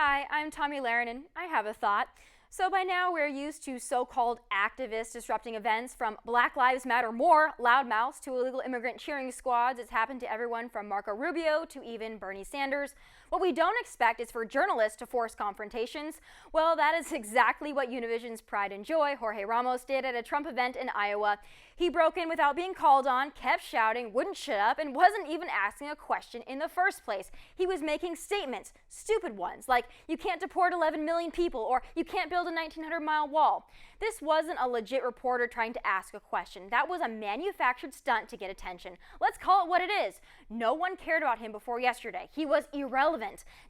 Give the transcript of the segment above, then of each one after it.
Hi, I'm Tomi Lahren, and I have a thought. So by now we're used to so-called activists disrupting events, from Black Lives Matter more loudmouths to illegal immigrant cheering squads. It's happened to everyone from Marco Rubio to even Bernie Sanders. What we don't expect is for journalists to force confrontations. Well, that is exactly what Univision's pride and joy, Jorge Ramos, did at a Trump event in Iowa. He broke in without being called on, kept shouting, wouldn't shut up, and wasn't even asking a question in the first place. He was making statements, stupid ones, like you can't deport 11 million people or you can't build a 1,900-mile wall. This wasn't a legit reporter trying to ask a question. That was a manufactured stunt to get attention. Let's call it what it is. No one cared about him before yesterday. He was irrelevant.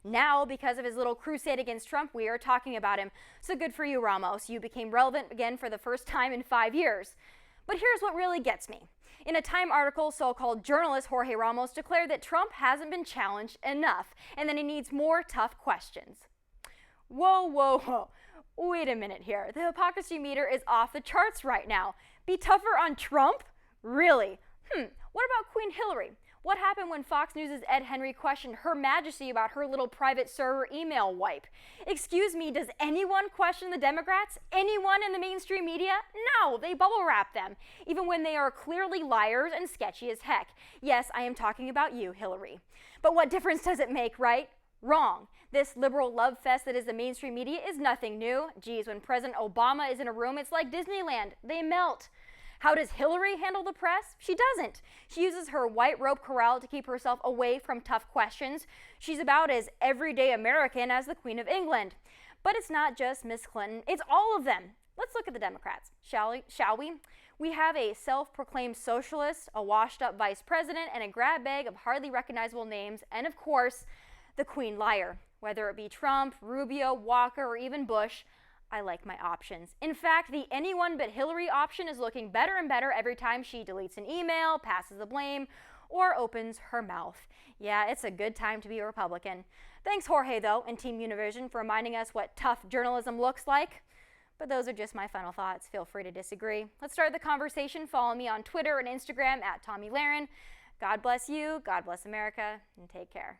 Now, because of his little crusade against Trump, we are talking about him. So good for you, Ramos. You became relevant again for the first time in 5 years. But here's what really gets me. In a Time article, so-called journalist Jorge Ramos declared that Trump hasn't been challenged enough and that he needs more tough questions. Whoa, whoa, whoa. Wait a minute here. The hypocrisy meter is off the charts right now. Be tougher on Trump? Really? What about Queen Hillary? What happened when Fox News' Ed Henry questioned Her Majesty about her little private server email wipe? Excuse me, does anyone question the Democrats? Anyone in the mainstream media? No, they bubble wrap them, even when they are clearly liars and sketchy as heck. Yes, I am talking about you, Hillary. But what difference does it make, right? Wrong. This liberal love fest that is the mainstream media is nothing new. Geez, when President Obama is in a room, it's like Disneyland. They melt. How does Hillary handle the press? She doesn't. She uses her white robe corral to keep herself away from tough questions. She's about as everyday American as the Queen of England. But it's not just Miss Clinton, it's all of them. Let's look at the Democrats, shall we? We have a self-proclaimed socialist, a washed-up vice president, and a grab bag of hardly recognizable names, and of course, the Queen liar. Whether it be Trump, Rubio, Walker, or even Bush, I like my options. In fact, the anyone but Hillary option is looking better and better every time she deletes an email, passes the blame, or opens her mouth. Yeah, it's a good time to be a Republican. Thanks, Jorge, though, and Team Univision for reminding us what tough journalism looks like. But those are just my final thoughts. Feel free to disagree. Let's start the conversation. Follow me on Twitter and Instagram at Tomi Lahren. God bless you, God bless America, and take care.